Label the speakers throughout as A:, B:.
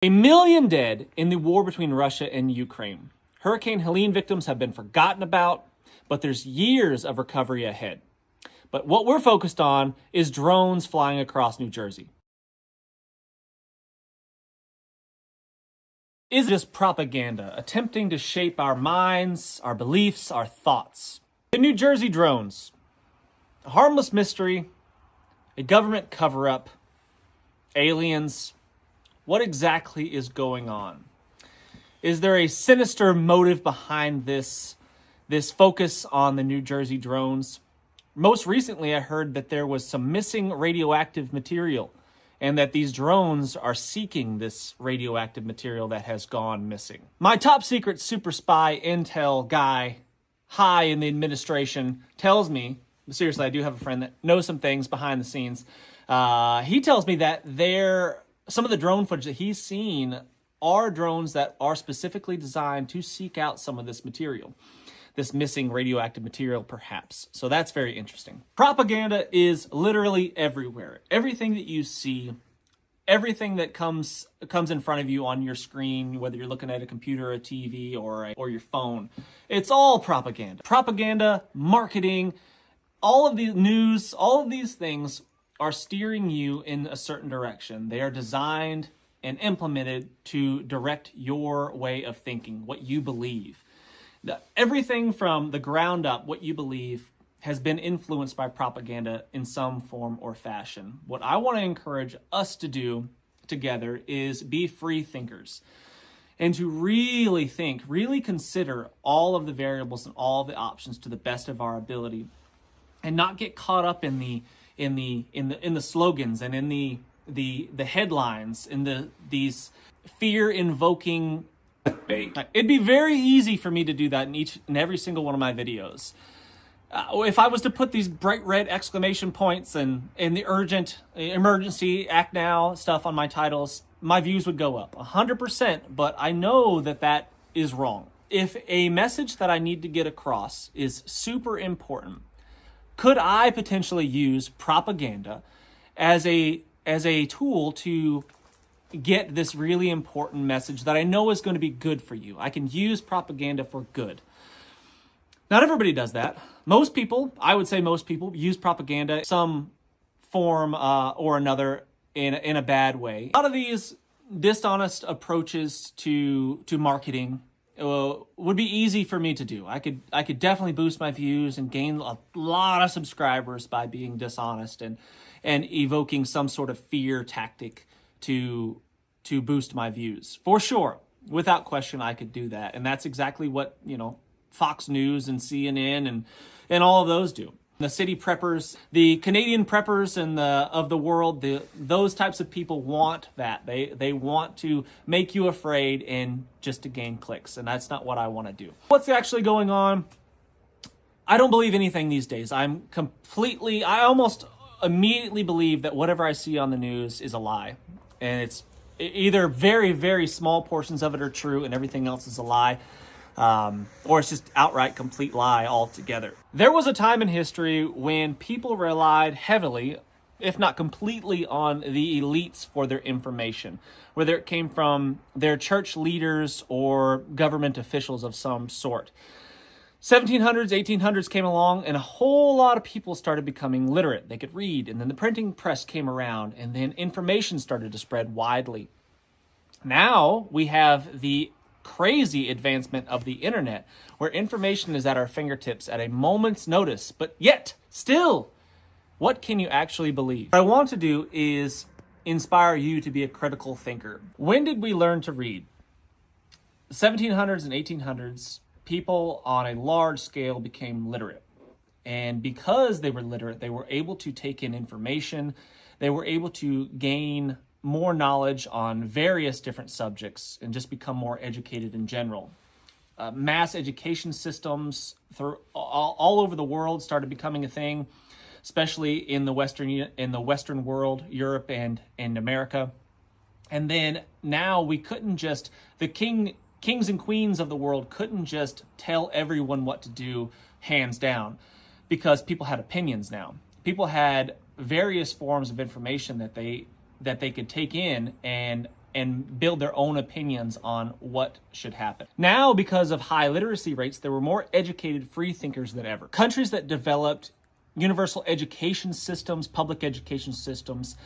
A: 1 million dead in the war between Russia and Ukraine. Hurricane Helene victims have been forgotten about, but there's years of recovery ahead. But what we're focused on is drones flying across New Jersey. Is it just propaganda, attempting to shape our minds, our beliefs, our thoughts? The New Jersey drones, a harmless mystery, a government cover-up, aliens. What exactly is going on? Is there a sinister motive behind this focus on the New Jersey drones? Most recently, I heard that there was some missing radioactive material and that these drones are seeking this radioactive material that has gone missing. My top secret super spy intel guy high in the administration tells me, seriously, I do have a friend that knows some things behind the scenes. He tells me that some of the drone footage that he's seen are drones that are specifically designed to seek out some of this material, this missing radioactive material perhaps. So that's very interesting. Propaganda is literally everywhere. Everything that you see, everything that comes in front of you on your screen, whether you're looking at a computer, a TV, or your phone, it's all propaganda. Propaganda, marketing, all of the news, all of these things are steering you in a certain direction. They are designed and implemented to direct your way of thinking, what you believe. Everything from the ground up, what you believe, has been influenced by propaganda in some form or fashion. What I want to encourage us to do together is be free thinkers and to really think, really consider all of the variables and all of the options to the best of our ability, and not get caught up in the slogans and in the headlines, in these fear-invoking. It'd be very easy for me to do that in every single one of my videos. If I was to put these bright red exclamation points and the urgent, emergency, act now stuff on my titles, my views would go up 100%, but I know that is wrong. If a message that I need to get across is super important, could I potentially use propaganda as a tool to get this really important message that I know is going to be good for you? I can use propaganda for good. Not everybody does that. Most people, I would say most people, use propaganda in some form or another in a bad way. A lot of these dishonest approaches to marketing would be easy for me to do. I could definitely boost my views and gain a lot of subscribers by being dishonest and evoking some sort of fear tactic to boost my views. For sure, without question, I could do that. And that's exactly what, Fox News and CNN and all of those do. The city preppers, the Canadian preppers of the world, those types of people want that. They want to make you afraid and just to gain clicks. And that's not what I want to do. What's actually going on? I don't believe anything these days. I almost immediately believe that whatever I see on the news is a lie. And it's either very, very small portions of it are true and everything else is a lie, or it's just outright complete lie altogether. There was a time in history when people relied heavily, if not completely, on the elites for their information, whether it came from their church leaders or government officials of some sort. 1700s, 1800s came along, and a whole lot of people started becoming literate. They could read, and then the printing press came around, and then information started to spread widely. Now we have the crazy advancement of the internet, where information is at our fingertips at a moment's notice, but yet, still, what can you actually believe? What I want to do is inspire you to be a critical thinker. When did we learn to read? 1700s and 1800s, people on a large scale became literate. And because they were literate, they were able to take in information. They were able to gain more knowledge on various different subjects and just become more educated in general. Mass education systems all over the world started becoming a thing, especially in the Western world, Europe and America. And then now we couldn't just, the kings and queens of the world couldn't just tell everyone what to do hands down, because people had opinions now. People had various forms of information that they could take in and and build their own opinions on what should happen. Now, because of high literacy rates, there were more educated free thinkers than ever. Countries that developed universal education systems, public education systems,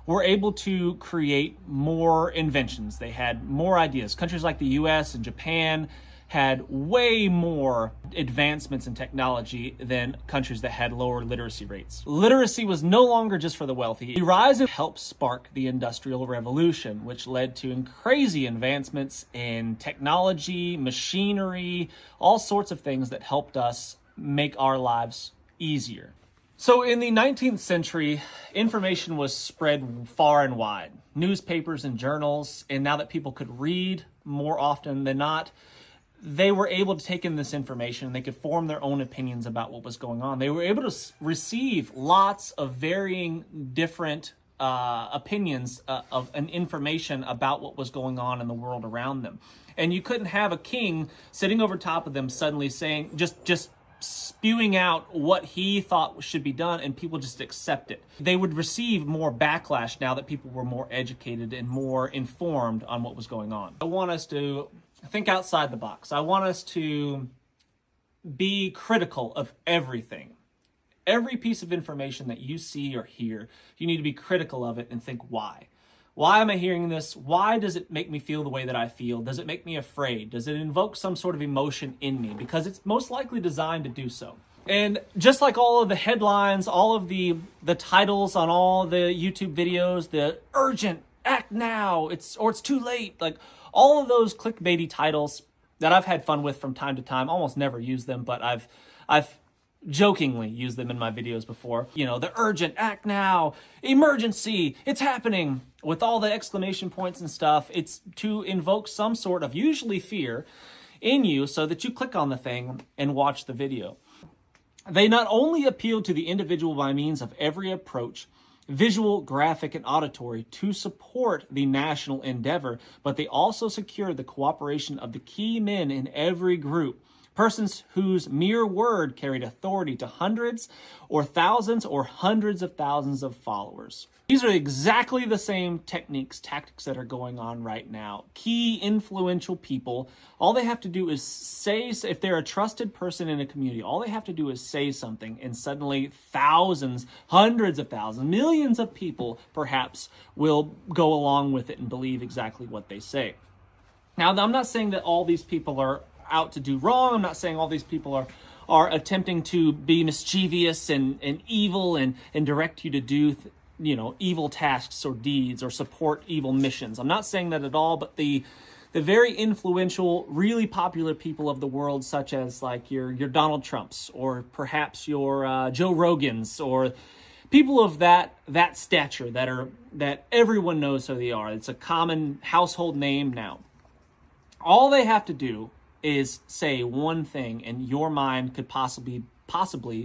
A: were able to create more inventions. They had more ideas. Countries like the US and Japan had way more advancements in technology than countries that had lower literacy rates. Literacy was no longer just for the wealthy. The rise of helped spark the Industrial Revolution, which led to crazy advancements in technology, machinery, all sorts of things that helped us make our lives easier. So in the 19th century, information was spread far and wide. Newspapers and journals, and now that people could read more often than not, they were able to take in this information and they could form their own opinions about what was going on. They were able to receive lots of varying different opinions of an information about what was going on in the world around them. And you couldn't have a king sitting over top of them suddenly saying, just spewing out what he thought should be done, and people just accept it. They would receive more backlash now that people were more educated and more informed on what was going on. I want us to think outside the box. I want us to be critical of everything. Every piece of information that you see or hear, you need to be critical of it and think why. Why am I hearing this? Why does it make me feel the way that I feel? Does it make me afraid? Does it invoke some sort of emotion in me? Because it's most likely designed to do so. And just like all of the headlines, all of the titles on all the YouTube videos, the urgent, act now, it's too late, like all of those clickbaity titles that I've had fun with from time to time, almost never use them, but I've jokingly used them in my videos before. You know, the urgent, act now, emergency, it's happening, with all the exclamation points and stuff. It's to invoke some sort of, usually fear, in you so that you click on the thing and watch the video. They not only appeal to the individual by means of every approach, visual, graphic, and auditory, to support the national endeavor, but they also secure the cooperation of the key men in every group, persons whose mere word carried authority to hundreds or thousands or hundreds of thousands of followers. These are exactly the same tactics that are going on right now. Key influential people, all they have to do is say, if they're a trusted person in a community, all they have to do is say something, and suddenly thousands, hundreds of thousands, millions of people perhaps will go along with it and believe exactly what they say. Now, I'm not saying that all these people are out to do wrong. I'm not saying all these people are attempting to be mischievous and evil and direct you to do evil tasks or deeds or support evil missions. I'm not saying that at all, but the very influential, really popular people of the world, such as like your Donald Trumps or perhaps your Joe Rogans, or people of that stature that everyone knows who they are. It's a common household name now. All they have to do is say one thing, and your mind could possibly,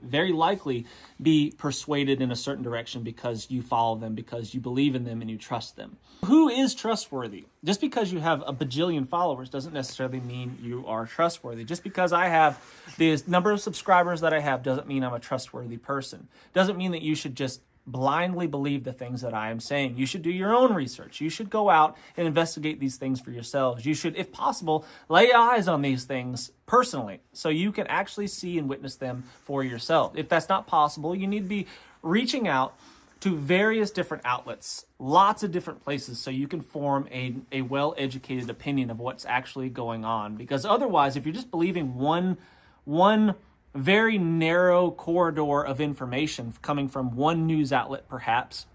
A: very likely be persuaded in a certain direction because you follow them, because you believe in them and you trust them. Who is trustworthy? Just because you have a bajillion followers doesn't necessarily mean you are trustworthy. Just because I have the number of subscribers that I have doesn't mean I'm a trustworthy person. Doesn't mean that you should just blindly believe the things that I am saying. You should do your own research. You should go out and investigate these things for yourselves. You should, if possible, lay eyes on these things personally so you can actually see and witness them for yourself. If that's not possible, you need to be reaching out to various different outlets, lots of different places, so you can form a well-educated opinion of what's actually going on. Because otherwise, if you're just believing one very narrow corridor of information coming from one news outlet, perhaps,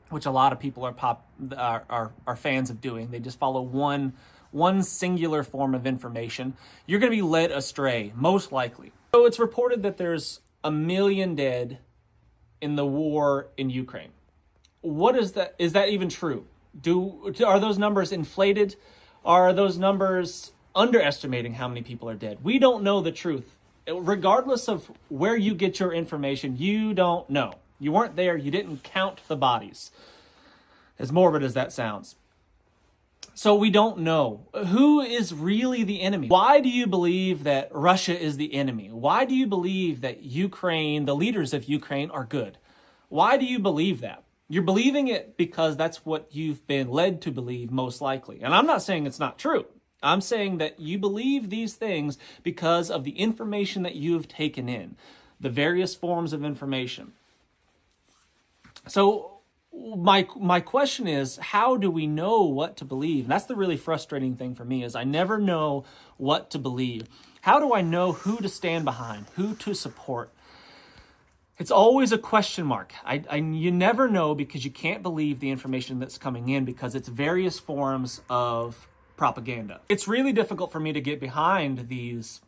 A: which a lot of people are fans of doing. They just follow one singular form of information. You're going to be led astray, most likely. So it's reported that there's 1 million dead in the war in Ukraine. What is that? Is that even true? Are those numbers inflated? Are those numbers underestimating how many people are dead? We don't know the truth. Regardless of where you get your information, you don't know. You weren't there. You didn't count the bodies. As morbid as that sounds. So we don't know. Who is really the enemy? Why do you believe that Russia is the enemy? Why do you believe that Ukraine, the leaders of Ukraine, are good? Why do you believe that? You're believing it because that's what you've been led to believe, most likely. And I'm not saying it's not true. I'm saying that you believe these things because of the information that you have taken in, the various forms of information. So my question is, how do we know what to believe? And that's the really frustrating thing for me, is I never know what to believe. How do I know who to stand behind, who to support? It's always a question mark. You never know, because you can't believe the information that's coming in because it's various forms of propaganda. It's really difficult for me to get behind these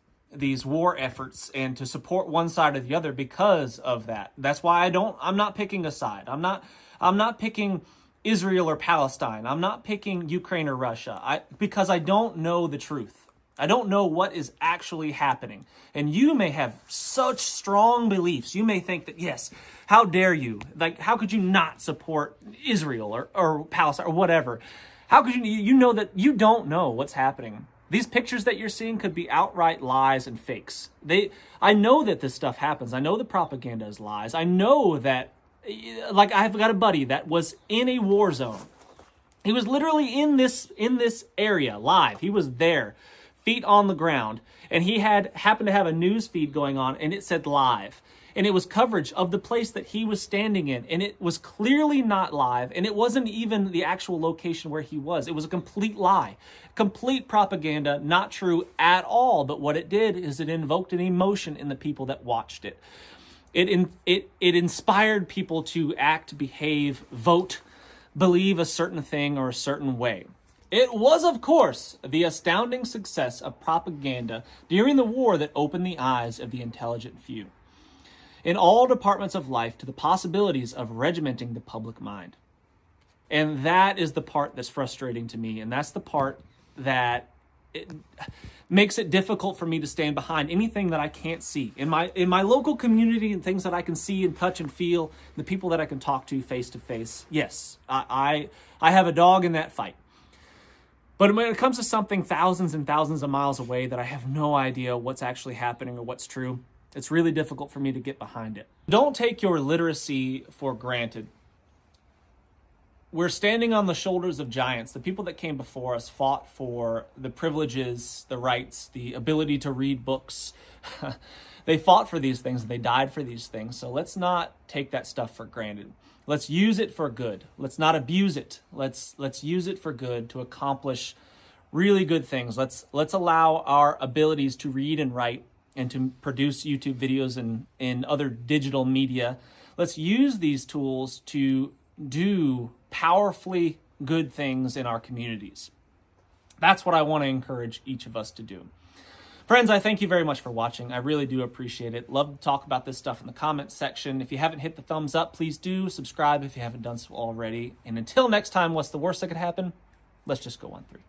A: war efforts and to support one side or the other because of that. That's why I'm not picking a side. I'm not picking Israel or Palestine. I'm not picking Ukraine or Russia. Because I don't know the truth. I don't know what is actually happening. And you may have such strong beliefs. You may think that, yes, how dare you? Like, how could you not support Israel or Palestine or whatever? How could you know that you don't know what's happening? These pictures that you're seeing could be outright lies and fakes. I know that this stuff happens. I know the propaganda is lies. I know that, like, I've got a buddy that was in a war zone. He was literally in this area live. He was there, feet on the ground, and he happened to have a news feed going on, and it said live, and it was coverage of the place that he was standing in, and it was clearly not live, and it wasn't even the actual location where he was. It was a complete lie, complete propaganda, not true at all. But what it did is it invoked an emotion in the people that watched it. It inspired people to act, behave, vote, believe a certain thing or a certain way. It was, of course, the astounding success of propaganda during the war that opened the eyes of the intelligent few in all departments of life to the possibilities of regimenting the public mind. And that is the part that's frustrating to me, and that's the part that it makes it difficult for me to stand behind anything that I can't see. In my local community and things that I can see and touch and feel, the people that I can talk to face, yes, I have a dog in that fight. But when it comes to something thousands and thousands of miles away that I have no idea what's actually happening or what's true, it's really difficult for me to get behind it. Don't take your literacy for granted. We're standing on the shoulders of giants. The people that came before us fought for the privileges, the rights, the ability to read books. They fought for these things. They died for these things. So let's not take that stuff for granted. Let's use it for good. Let's not abuse it. Let's use it for good to accomplish really good things. Let's allow our abilities to read and write and to produce YouTube videos and other digital media. Let's use these tools to do powerfully good things in our communities. That's what I want to encourage each of us to do. Friends, I thank you very much for watching. I really do appreciate it. Love to talk about this stuff in the comments section. If you haven't hit the thumbs up, please do subscribe if you haven't done so already. And until next time, what's the worst that could happen? Let's just go on 3.